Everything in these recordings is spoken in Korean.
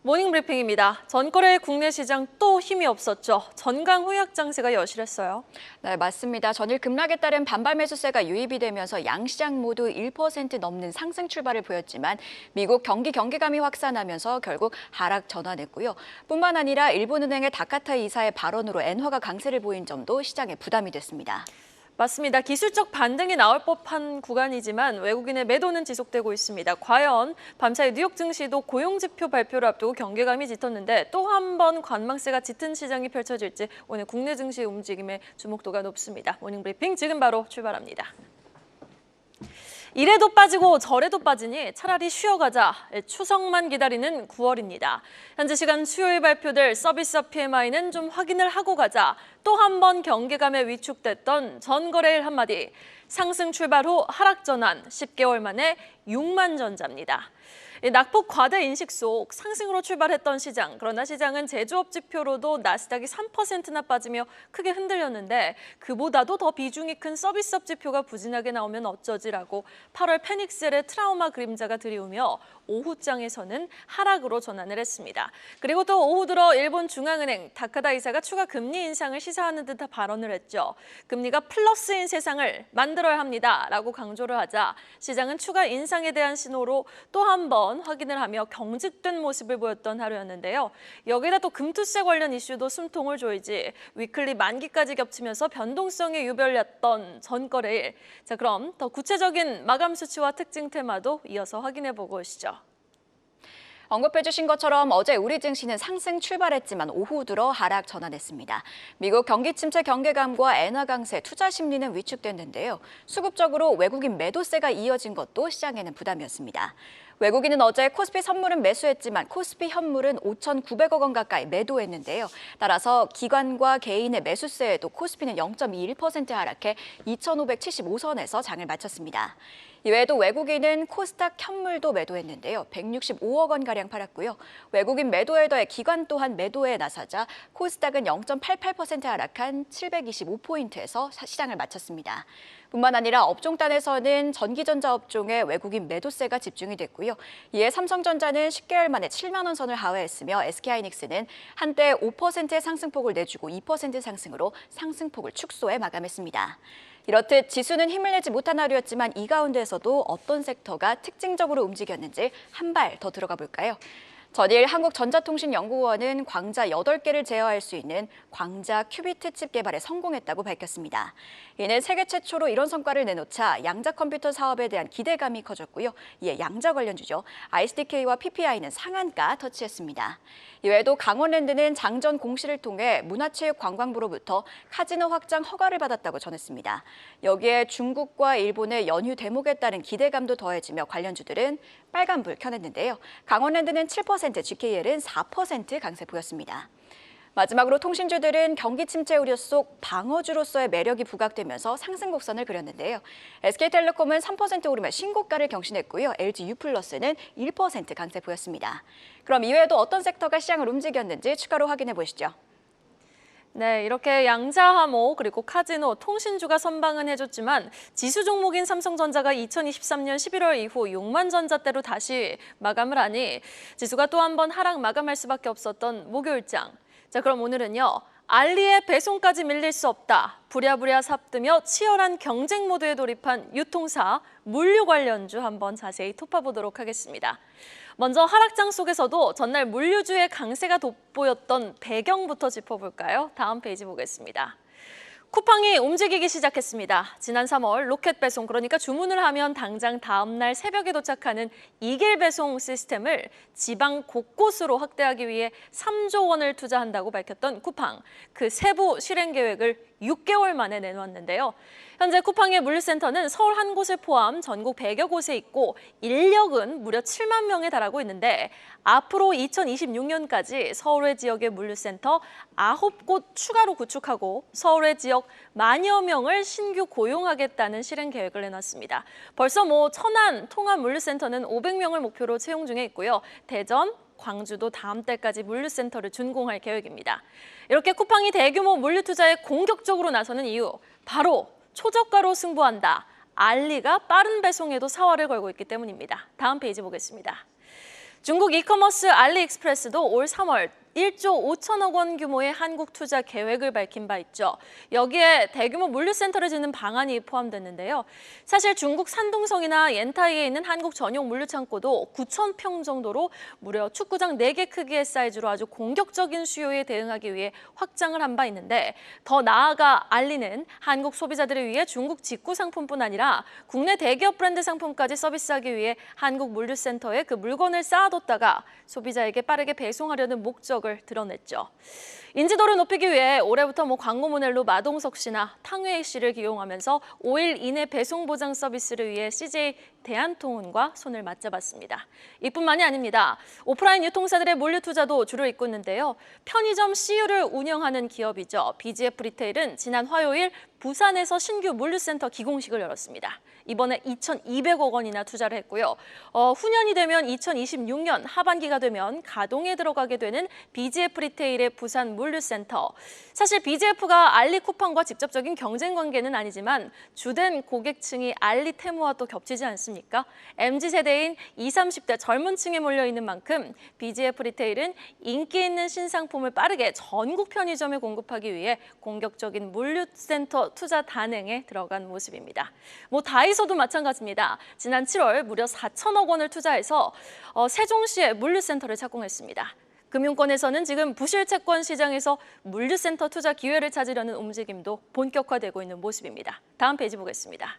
모닝 브리핑입니다. 전거래 국내 시장 또 힘이 없었죠. 전강 후약 장세가 여실했어요. 네, 맞습니다. 전일 급락에 따른 반발 매수세가 유입이 되면서 양시장 모두 1% 넘는 상승 출발을 보였지만 미국 경기감이 확산하면서 결국 하락 전환했고요. 뿐만 아니라 일본은행의 다카타 이사의 발언으로 엔화가 강세를 보인 점도 시장에 부담이 됐습니다. 맞습니다. 기술적 반등이 나올 법한 구간이지만 외국인의 매도는 지속되고 있습니다. 과연 밤사이 뉴욕 증시도 고용지표 발표를 앞두고 경계감이 짙었는데 또 한 번 관망세가 짙은 시장이 펼쳐질지 오늘 국내 증시 움직임에 주목도가 높습니다. 모닝 브리핑 지금 바로 출발합니다. 이래도 빠지고 저래도 빠지니 차라리 쉬어가자. 추석만 기다리는 9월입니다. 현재 시간 수요일 발표될 서비스업 PMI는 좀 확인을 하고 가자. 또 한 번 경계감에 위축됐던 전거래일 한마디. 상승 출발 후 하락 전환 10개월 만에 6만 전자입니다. 낙폭 과다 인식 속 상승으로 출발했던 시장. 그러나 시장은 제조업 지표로도 나스닥이 3%나 빠지며 크게 흔들렸는데 그보다도 더 비중이 큰 서비스업 지표가 부진하게 나오면 어쩌지라고 8월 패닉셀의 트라우마 그림자가 드리우며 오후장에서는 하락으로 전환을 했습니다. 그리고 또 오후 들어 일본 중앙은행 다카다 이사가 추가 금리 인상을 시사하는 듯한 발언을 했죠. 금리가 플러스인 세상을 만들어야 합니다라고 강조를 하자 시장은 추가 인상에 대한 신호로 또 한 번 확인을 하며 경직된 모습을 보였던 하루였는데요. 여기다 또 금투세 관련 이슈도 숨통을 조이지 위클리 만기까지 겹치면서 변동성에 유별났던 전거래일. 자, 그럼 더 구체적인 마감 수치와 특징 테마도 이어서 확인해보고 오시죠. 언급해주신 것처럼 어제 우리 증시는 상승 출발했지만 오후 들어 하락 전환했습니다. 미국 경기 침체 경계감과 엔화 강세, 투자 심리는 위축됐는데요. 수급적으로 외국인 매도세가 이어진 것도 시장에는 부담이었습니다. 외국인은 어제 코스피 선물은 매수했지만 코스피 현물은 5,900억 원 가까이 매도했는데요. 따라서 기관과 개인의 매수세에도 코스피는 0.21% 하락해 2,575선에서 장을 마쳤습니다. 이외에도 외국인은 코스닥 현물도 매도했는데요. 165억 원가량 팔았고요. 외국인 매도에 더해 기관 또한 매도에 나서자 코스닥은 0.88% 하락한 725포인트에서 시장을 마쳤습니다. 뿐만 아니라 업종단에서는 전기전자 업종에 외국인 매도세가 집중이 됐고요. 이에 삼성전자는 10개월 만에 7만 원 선을 하회했으며 SK하이닉스는 한때 5%의 상승폭을 내주고 2% 상승으로 상승폭을 축소해 마감했습니다. 이렇듯 지수는 힘을 내지 못한 하루였지만 이 가운데에서도 어떤 섹터가 특징적으로 움직였는지 한 발 더 들어가 볼까요? 전일 한국전자통신연구원은 광자 8개를 제어할 수 있는 광자 큐비트 칩 개발에 성공했다고 밝혔습니다. 이는 세계 최초로 이런 성과를 내놓자 양자 컴퓨터 사업에 대한 기대감이 커졌고요. 이에 양자 관련주죠. ISDK와 PPI는 상한가 터치했습니다. 이외에도 강원랜드는 장전 공시를 통해 문화체육관광부로부터 카지노 확장 허가를 받았다고 전했습니다. 여기에 중국과 일본의 연휴 대목에 따른 기대감도 더해지며 관련주들은 빨간불 켜냈는데요. 강원랜드는 7%, GKL은 4% 강세 보였습니다. 마지막으로 통신주들은 경기 침체 우려 속 방어주로서의 매력이 부각되면서 상승 곡선을 그렸는데요. SK텔레콤은 3% 오르며 신고가를 경신했고요. LG유플러스는 1% 강세 보였습니다. 그럼 이외에도 어떤 섹터가 시장을 움직였는지 추가로 확인해 보시죠. 네, 이렇게 양자하모 그리고 카지노, 통신주가 선방은 해줬지만 지수 종목인 삼성전자가 2023년 11월 이후 6만 전자대로 다시 마감을 하니 지수가 또 한 번 하락 마감할 수밖에 없었던 목요일장. 자, 그럼 오늘은요. 알리의 배송까지 밀릴 수 없다. 부랴부랴 삽뜨며 치열한 경쟁 모드에 돌입한 유통사, 물류 관련주 한번 자세히 톱어보도록 하겠습니다. 먼저 하락장 속에서도 전날 물류주의 강세가 돋보였던 배경부터 짚어볼까요? 다음 페이지 보겠습니다. 쿠팡이 움직이기 시작했습니다. 지난 3월 로켓 배송, 그러니까 주문을 하면 당장 다음 날 새벽에 도착하는 이길 배송 시스템을 지방 곳곳으로 확대하기 위해 3조 원을 투자한다고 밝혔던 쿠팡. 그 세부 실행 계획을 6개월 만에 내놓았는데요. 현재 쿠팡의 물류센터는 서울 한 곳을 포함 전국 100여 곳에 있고 인력은 무려 7만 명에 달하고 있는데 앞으로 2026년까지 서울의 지역의 물류센터 9곳 추가로 구축하고 서울의 지역 만여 명을 신규 고용하겠다는 실행 계획을 내놨습니다. 벌써 천안 통합물류센터는 500명을 목표로 채용 중에 있고요. 대전, 광주도 다음 달까지 물류센터를 준공할 계획입니다. 이렇게 쿠팡이 대규모 물류 투자에 공격적으로 나서는 이유, 바로 초저가로 승부한다. 알리가 빠른 배송에도 사활을 걸고 있기 때문입니다. 다음 페이지 보겠습니다. 중국 이커머스 알리익스프레스도 올 3월 1조 5천억 원 규모의 한국 투자 계획을 밝힌 바 있죠. 여기에 대규모 물류센터를 짓는 방안이 포함됐는데요. 사실 중국 산둥성이나 옌타이에 있는 한국 전용 물류창고도 9천 평 정도로 무려 축구장 4개 크기의 사이즈로 아주 공격적인 수요에 대응하기 위해 확장을 한 바 있는데, 더 나아가 알리는 한국 소비자들을 위해 중국 직구 상품뿐 아니라 국내 대기업 브랜드 상품까지 서비스하기 위해 한국 물류센터에 그 물건을 쌓아뒀다가 소비자에게 빠르게 배송하려는 목적을 드러냈죠. 인지도를 높이기 위해 올해부터 광고 모델로 마동석 씨나 탕웨이 씨를 기용하면서 5일 이내 배송 보장 서비스를 위해 CJ 대한통운과 손을 맞잡았습니다. 이뿐만이 아닙니다. 오프라인 유통사들의 물류 투자도 줄을 잇고 있는데요. 편의점 CU를 운영하는 기업이죠. BGF 리테일은 지난 화요일 부산에서 신규 물류센터 기공식을 열었습니다. 이번에 2,200억 원이나 투자를 했고요. 후년이 되면 2026년 하반기가 되면 가동에 들어가게 되는 BGF 리테일의 부산 물류센터. 사실 BGF가 알리 쿠팡과 직접적인 경쟁 관계는 아니지만 주된 고객층이 알리 테무와 또 겹치지 않습니까? MZ세대인 20, 30대 젊은 층에 몰려있는 만큼 BGF 리테일은 인기 있는 신상품을 빠르게 전국 편의점에 공급하기 위해 공격적인 물류센터 투자 단행에 들어간 모습입니다. 다이소도 마찬가지입니다. 지난 7월 무려 4천억 원을 투자해서 세종시에 물류센터를 착공했습니다. 금융권에서는 지금 부실 채권 시장에서 물류센터 투자 기회를 찾으려는 움직임도 본격화되고 있는 모습입니다. 다음 페이지 보겠습니다.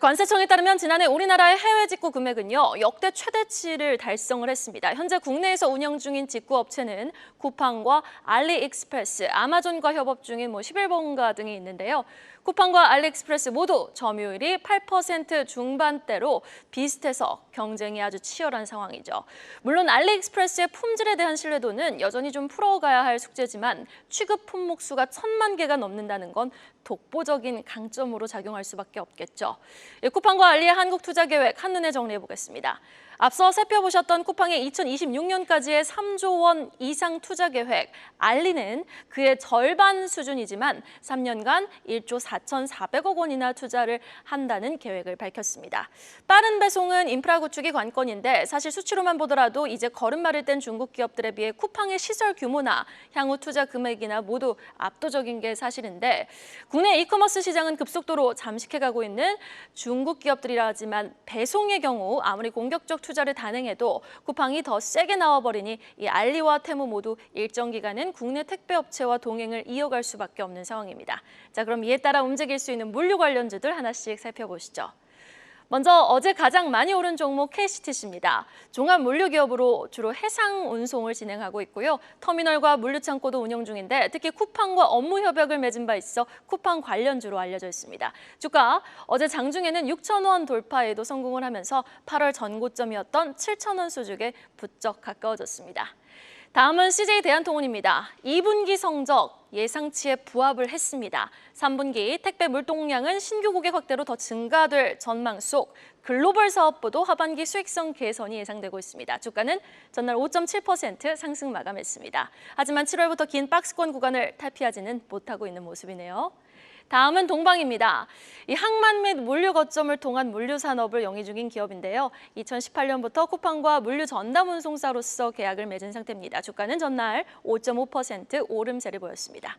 관세청에 따르면 지난해 우리나라의 해외 직구 금액은요, 역대 최대치를 달성을 했습니다. 현재 국내에서 운영 중인 직구 업체는 쿠팡과 알리익스프레스, 아마존과 협업 중인 11번가 등이 있는데요. 쿠팡과 알리익스프레스 모두 점유율이 8% 중반대로 비슷해서 경쟁이 아주 치열한 상황이죠. 물론 알리익스프레스의 품질에 대한 신뢰도는 여전히 좀 풀어가야 할 숙제지만 취급 품목 수가 1,000만 개가 넘는다는 건 독보적인 강점으로 작용할 수밖에 없겠죠. 쿠팡과 알리의 한국 투자 계획 한눈에 정리해 보겠습니다. 앞서 살펴보셨던 쿠팡의 2026년까지의 3조 원 이상 투자 계획, 알리는 그의 절반 수준이지만 3년간 1조 4,400억 원이나 투자를 한다는 계획을 밝혔습니다. 빠른 배송은 인프라 구축이 관건인데 사실 수치로만 보더라도 이제 걸음마를 뗀 중국 기업들에 비해 쿠팡의 시설 규모나 향후 투자 금액이나 모두 압도적인 게 사실인데, 국내 이커머스 시장은 급속도로 잠식해가고 있는 중국 기업들이라 하지만 배송의 경우 아무리 공격적 투자를 단행해도 쿠팡이 더 세게 나와버리니 이 알리와 테무 모두 일정 기간은 국내 택배업체와 동행을 이어갈 수밖에 없는 상황입니다. 자, 그럼 이에 따라 움직일 수 있는 물류 관련주들 하나씩 살펴보시죠. 먼저 어제 가장 많이 오른 종목 KCTC입니다. 종합 물류 기업으로 주로 해상 운송을 진행하고 있고요. 터미널과 물류 창고도 운영 중인데 특히 쿠팡과 업무 협약을 맺은 바 있어 쿠팡 관련주로 알려져 있습니다. 주가 어제 장중에는 6천 원 돌파에도 성공을 하면서 8월 전고점이었던 7천 원 수준에 부쩍 가까워졌습니다. 다음은 CJ 대한통운입니다. 2분기 성적 예상치에 부합을 했습니다. 3분기 택배 물동량은 신규 고객 확대로 더 증가될 전망 속 글로벌 사업부도 하반기 수익성 개선이 예상되고 있습니다. 주가는 전날 5.7% 상승 마감했습니다. 하지만 7월부터 긴 박스권 구간을 탈피하지는 못하고 있는 모습이네요. 다음은 동방입니다. 이 항만 및 물류 거점을 통한 물류 산업을 영위 중인 기업인데요. 2018년부터 쿠팡과 물류 전담 운송사로서 계약을 맺은 상태입니다. 주가는 전날 5.5% 오름세를 보였습니다.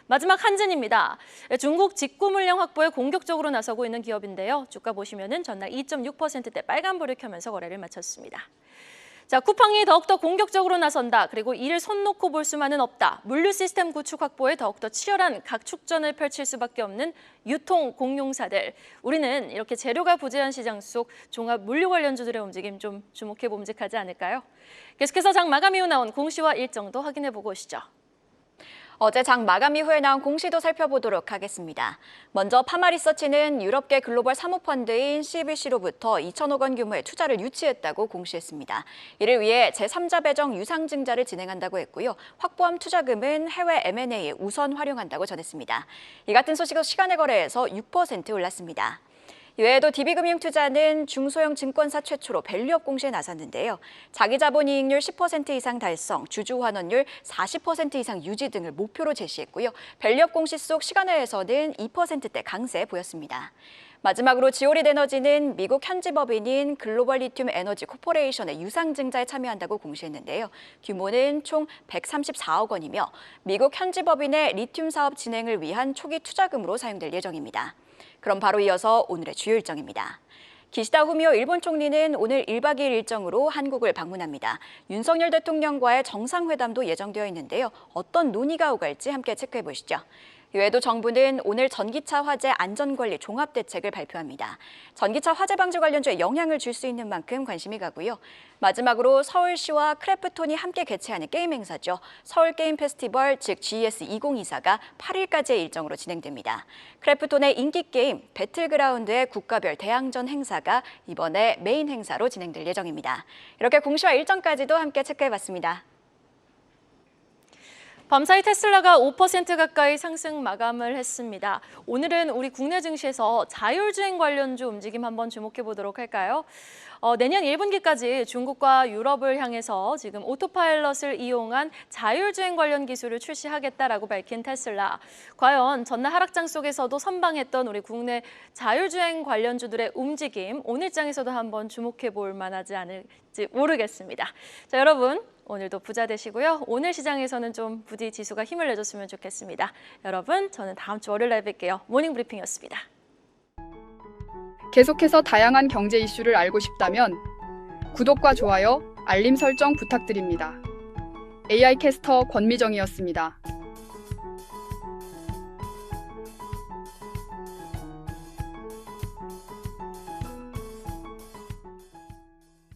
마지막 한진입니다. 중국 직구 물량 확보에 공격적으로 나서고 있는 기업인데요. 주가 보시면은 전날 2.6%대 빨간불을 켜면서 거래를 마쳤습니다. 자, 쿠팡이 더욱더 공격적으로 나선다. 그리고 이를 손 놓고 볼 수만은 없다. 물류 시스템 구축 확보에 더욱더 치열한 각축전을 펼칠 수밖에 없는 유통 공룡사들. 우리는 이렇게 재료가 부재한 시장 속 종합 물류 관련주들의 움직임 좀 주목해 봄직하지 않을까요? 계속해서 장 마감 이후 나온 공시와 일정도 확인해 보고 오시죠. 어제 장 마감 이후에 나온 공시도 살펴보도록 하겠습니다. 먼저 파마리서치는 유럽계 글로벌 사모펀드인 CBC로부터 2천억 원 규모의 투자를 유치했다고 공시했습니다. 이를 위해 제3자 배정 유상증자를 진행한다고 했고요. 확보한 투자금은 해외 M&A에 우선 활용한다고 전했습니다. 이 같은 소식은 시간의 거래에서 6% 올랐습니다. 이외에도 DB금융투자는 중소형 증권사 최초로 밸류업 공시에 나섰는데요. 자기자본이익률 10% 이상 달성, 주주환원율 40% 이상 유지 등을 목표로 제시했고요. 밸류업 공시 속 시간외에서는 2%대 강세 보였습니다. 마지막으로 지오리드 에너지는 미국 현지 법인인 글로벌 리튬 에너지 코퍼레이션의 유상증자에 참여한다고 공시했는데요. 규모는 총 134억 원이며 미국 현지 법인의 리튬 사업 진행을 위한 초기 투자금으로 사용될 예정입니다. 그럼 바로 이어서 오늘의 주요 일정입니다. 기시다 후미오 일본 총리는 오늘 1박 2일 일정으로 한국을 방문합니다. 윤석열 대통령과의 정상회담도 예정되어 있는데요. 어떤 논의가 오갈지 함께 체크해 보시죠. 이외에도 정부는 오늘 전기차 화재 안전관리 종합대책을 발표합니다. 전기차 화재 방지 관련주에 영향을 줄 수 있는 만큼 관심이 가고요. 마지막으로 서울시와 크래프톤이 함께 개최하는 게임 행사죠. 서울게임 페스티벌, 즉 GES 2024가 8일까지의 일정으로 진행됩니다. 크래프톤의 인기 게임 배틀그라운드의 국가별 대항전 행사가 이번에 메인 행사로 진행될 예정입니다. 이렇게 공시와 일정까지도 함께 체크해봤습니다. 밤사이 테슬라가 5% 가까이 상승 마감을 했습니다. 오늘은 우리 국내 증시에서 자율주행 관련주 움직임 한번 주목해 보도록 할까요? 내년 1분기까지 중국과 유럽을 향해서 지금 오토파일럿을 이용한 자율주행 관련 기술을 출시하겠다라고 밝힌 테슬라. 과연 전날 하락장 속에서도 선방했던 우리 국내 자율주행 관련주들의 움직임, 오늘장에서도 한번 주목해 볼 만하지 않을지 모르겠습니다. 자, 여러분. 오늘도 부자 되시고요. 오늘 시장에서는 좀 부디 지수가 힘을 내줬으면 좋겠습니다. 여러분, 저는 다음 주 월요일에 뵐게요. 모닝 브리핑이었습니다. 계속해서 다양한 경제 이슈를 알고 싶다면 구독과 좋아요, 알림 설정 부탁드립니다. AI 캐스터 권미정이었습니다.